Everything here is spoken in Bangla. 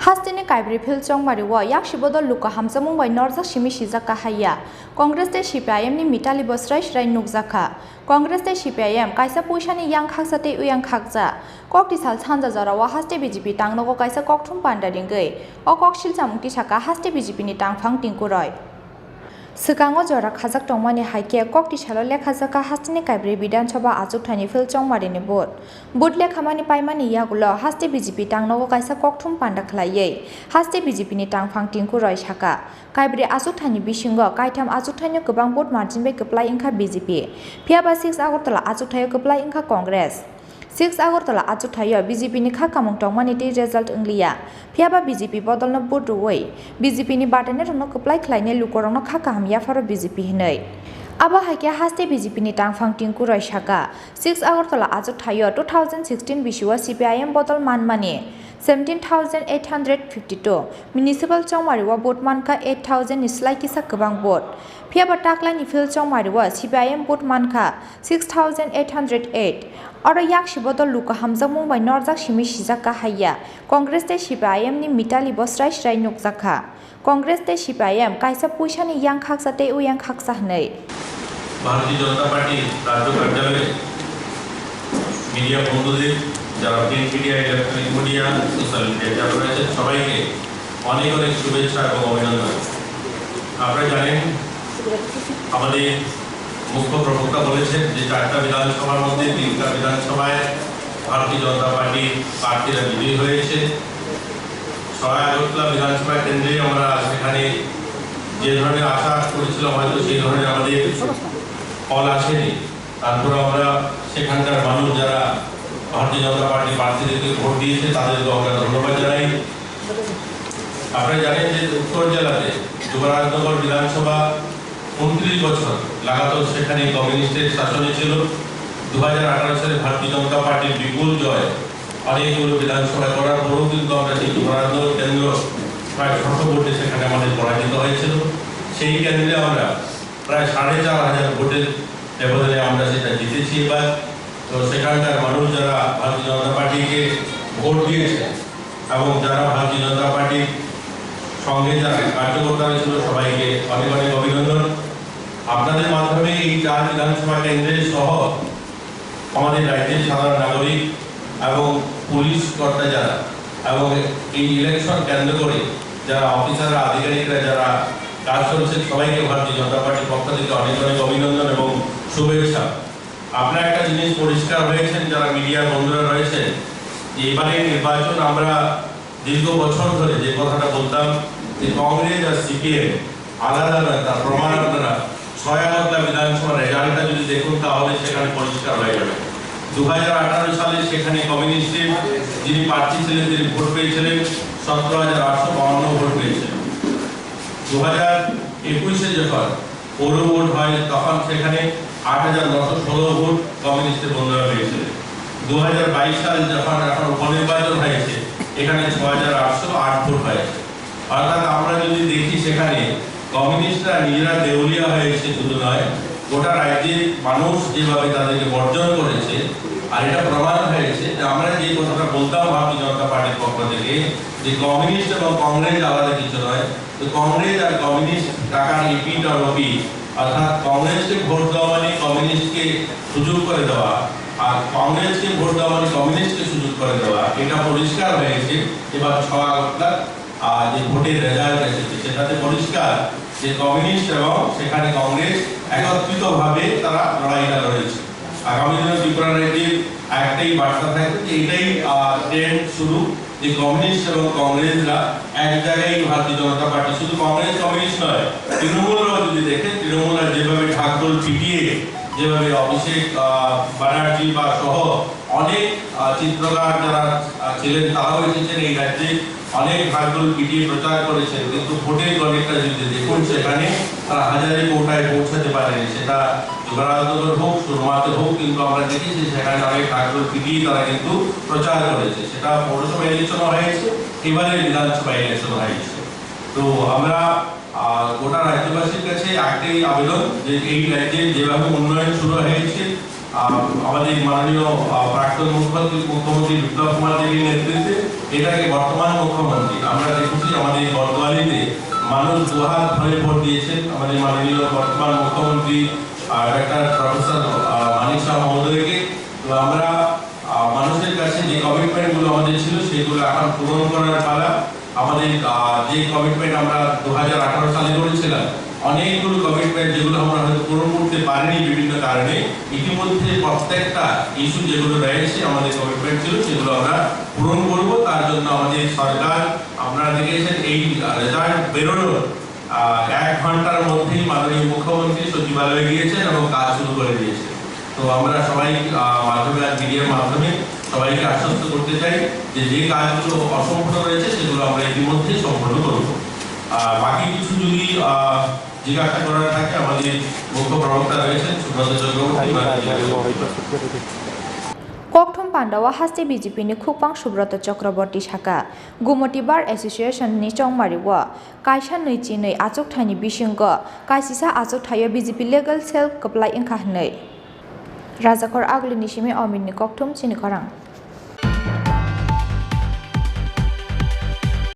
Haste ni kaibri phil chongmari wa yakshi bodol luka hamsamung bai norjak simi sijak kahaya Congress te CPIM ni mitali bosrai shrai nukjaka Congress te CPIM Kaisa Puisani Uyang Khaksa te Uyang Khaksa kokti sal chanja jarawa Haste BJP tangnogo Kaisa kokthum panda ringai o Koksilsamung tisakha Haste BJP ni tangphang tingkuroi Sekango jora khajak tongmani haike kokti salo lekhajaka Haste ni kaibri bidan sabha ajuk thani phil chongmari ni bot lekhamani paimani yagulo Haste BJP tangnogo Kaisa kokthum panda khlaiye Haste BJP ni tangphang tingkuroi saka kaibri ajuk thani bisingo kaitam ajuk thani gobang bot margin bai keplai ingkha BJP phiaba 6 Agartala ajuk thayo keplai ingkha Congress 6 Agartala ajuk thayo BJP ni khakamung tongmani ti result inglia phiaba BJP bodolno bot ruwei BJP ni batane rongno keplai khlaine lukorongno khakam yafaro BJP hinai aba haike Haste BJP ni tangphang tingkuroi saka 6 Agartala ajuk thayo 2016 bisiwa CPIM bodol manmani 17,852 municipal chongmariwa bot manka 8,000 ni slai kisa gobang bot phiaba takla ni phil chongmariwa CPIM bot manka 6,808 aro yakshi bodol luka hamjamung bai norjak simi sijak kahaya Congress te CPIM ni mitali bosrai shrai nukjaka Congress te CPIM Kaisa Puisani Uyang Khaksa te Uyang Khaksa hnai Bharatiya Janata party राज्य कार्यालय मीडिया बंधुদের যারা print media electronic media social media যারা রয়েছে সবাইকে অনেক অনেক শুভেচ্ছা এবং অভিনন্দন আপনারা জানেন আমাদের মুখ্য প্রবক্তা বলেছেন যে চারটা বিধানসভার মধ্যে তিনটা বিধানসভায় ভারতীয় জনতা পার্টি প্রার্থীরা বিজয়ী হয়েছে 6 আগরতলা বিধানসভা কেন্দ্রে আমরা সেখানে যে ধরনের আশা করেছিলাম হয়তো সেই ধরনের আমাদের ফল আসেনি তারপর আমরা সেখানকার মানুষ যারা भारतीय जनता पार्टी প্রার্থীদেরকে ভোট দিয়েছে তাদেরকে আমরা ধন্যবাদ জানাই আপনারা জানেন যে উত্তর জেলাতে যুবরাজনগর বিধানসভা 29 বছর লাগাতার সেখানে কমিউনিস্টের শাসনে ছিল 2018 সালে ভারতীয় জনতা পার্টির বিপুল জয় অনেকগুলো বিধানসভা করার পরও কিন্তু আমরা সেই যুবরাজনগর কেন্দ্র প্রায় ছোট ভোটে সেখানে আমাদের পরাজিত হয়েছিল সেই কেন্দ্রে আমরা প্রায় 4,500 ভোটের ব্যবধানে আমরা সেটা জিতেছি এবার তো সেখানকার মানুষ যারা ভারতীয় জনতা পার্টিকে ভোট দিয়েছে এবং যারা ভারতীয় জনতা পার্টির সঙ্গে যারা কার্যকর্তারা ছিল সবাইকে অনেক অনেক অভিনন্দন আপনাদের মাধ্যমে এই 4 বিধানসভা কেন্দ্রের সহ আমাদের রাজ্যের সাধারণ নাগরিক এবং পুলিশ কর্তা যারা এবং এই ইলেকশন কেন্দ্র করে যারা অফিসাররা আধিকারিকরা যারা কাজ করছেন সবাইকে ভারতীয় জনতা পার্টির পক্ষ থেকে অনেক অনেক অভিনন্দন এবং শুভেচ্ছা আপনারা একটা জিনিস পরিষ্কার হয়েছেন যারা মিডিয়া বন্ধুরা রয়েছে এবারে নির্বাচন আমরা দীর্ঘ বছর ধরে যে কথাটা বলতাম যে কংগ্রেস আর সিপিএম আলাদা নয় তার প্রমাণ আপনারা 6 আগরতলা বিধানসভা রেজাল্টটা যদি দেখুন তাহলে সেখানে পরিষ্কার হয়ে যাবে 2018 সালে সেখানে কমিউনিস্টের যিনি প্রার্থী ছিলেন তিনি ভোট পেয়েছিলেন 17,852 ভোট পেয়েছিলেন 2021 যখন পৌর ভোট হয় তখন সেখানে 8,916 ভোট কমিউনিস্টের বন্ধুরা পেয়েছিলেন 2022 সাল যখন এখন উপনির্বাচন হয়েছে এখানে 6,808 ভোট হয়েছে অর্থাৎ আমরা যদি দেখি সেখানে কমিউনিস্টরা নিজেরা দেউলিয়া হয়েছে শুধু নয় গোটা রাজ্যের মানুষ যেভাবে তাদেরকে বর্জন করেছে আর এটা প্রমাণ হয়েছে যে আমরা যে কথাটা বলতাম ভারতীয় জনতা পার্টির পক্ষ থেকে যে কমিউনিস্ট এবং কংগ্রেস আলাদা কিছু নয় তো কংগ্রেস আর কমিউনিস্ট টাকার ইপিট আর ওপি অর্থাৎ কংগ্রেসকে ভোট দেওয়া মানে কমিউনিস্টকে সুযোগ করে দেওয়া আর কংগ্রেসকে ভোট দেওয়া মানে কমিউনিস্টকে সুযোগ করে দেওয়া এটা পরিষ্কার হয়েছে এবার 6 আগরতলা যে ভোটের রেজাল্ট এসেছে সেটাতে পরিষ্কার যে কমিউনিস্ট এবং সেখানে কংগ্রেস একত্রিতভাবে তারা লড়াইটা লড়েছে আগামী দিনে ত্রিপুরা রাজ্যের একটাই বার্তা থাকবে যে এটাই ট্রেন্ড শুরু যে কমিউনিস্ট এবং কংগ্রেসরা এক জায়গায় ভারতীয় জনতা পার্টি শুধু কংগ্রেস কমিউনিস্ট নয় তৃণমূলরাও যদি দেখেন তৃণমূলরা যেভাবে ঢাকঢোল পিটিয়ে যেভাবে অভিষেক ব্যানার্জি বা সহ অনেক চিত্রকার যারা ছিলেন তারাও এসেছেন এই রাজ্যে অনেক ঢাকঢোল পিটিয়ে প্রচার করেছেন কিন্তু ভোটের গণিতটা যদি দেখুন সেখানে তারা হাজারে কোটায় পৌঁছাতে পারেনি সেটা যুবরাজনগর হোক সুরমাতে হোক কিন্তু আমরা দেখেছি সেখানে অনেক ঢাকঢোল পিটিয়ে তারা কিন্তু প্রচার করেছে সেটা পৌরসভা ইলেকশন হয়েছে এবারে বিধানসভা ইলেকশন হয়েছে তো আমরা গোটা রাজ্যবাসীর কাছে একটাই আবেদন যে এই রাজ্যে যেভাবে উন্নয়ন শুরু হয়েছে আমাদের মাননীয় প্রাক্তন মুখ্যমন্ত্রী বিপ্লব কুমার দেবের নেতৃত্বে এটাকে বর্তমান মুখ্যমন্ত্রী আমরা দেখেছি আমাদের বর্তমানে মানুষ দুহাত ভরে ভোট দিয়েছেন আমাদের মাননীয় বর্তমান মুখ্যমন্ত্রী ডাক্তার প্রফেসর মানিক শাহ মহোদয়কে। তো আমরা মানুষের কাছে যে কমিটমেন্টগুলো আমাদের ছিল সেগুলো এখন পূরণ করার পালা। আমাদের যে কমিটমেন্ট আমরা 2018 সালে করেছিলাম অনেকগুলো কমিটমেন্ট যেগুলো আমরা হয়তো পূরণ করতে পারিনি বিভিন্ন কারণে, ইতিমধ্যে প্রত্যেকটা ইস্যু যেগুলো রয়েছে আমাদের কমিটমেন্ট ছিল সেগুলো আমরা পূরণ করব। তার জন্য আমাদের সরকার আপনারা দেখেছেন এই রেজাল্ট বেরোনোর 1 ঘন্টার মধ্যেই মাননীয় মুখ্যমন্ত্রী সচিবালয়ে গিয়েছেন এবং কাজ শুরু করে দিয়েছেন। তো আমরা সবাই মাধ্যমে আর মিডিয়ার মাধ্যমে সবাইকে আশ্বস্ত করতে চাই যে যে কাজগুলো অসম্পূর্ণ রয়েছে সেগুলো আমরা ইতিমধ্যে সম্পূর্ণ করব। বাকি কিছু যদি জিজ্ঞাসা করার থাকে আমাদের মুখ্য প্রবক্তা রয়েছেন Subrata Chakraborty. Kokthum Pandawa Haste BJP ni Khupang Subrata Chakraborty Shaka Gumoti Bar Association ni Chongmariwa Kaisa nei Chini achuk thani bisingo Kaisa achuk thayo BJP legal cell kaplai ingkha hnei Rajakor Agli ni Shimi Amin ni Kokthum Chini Khorang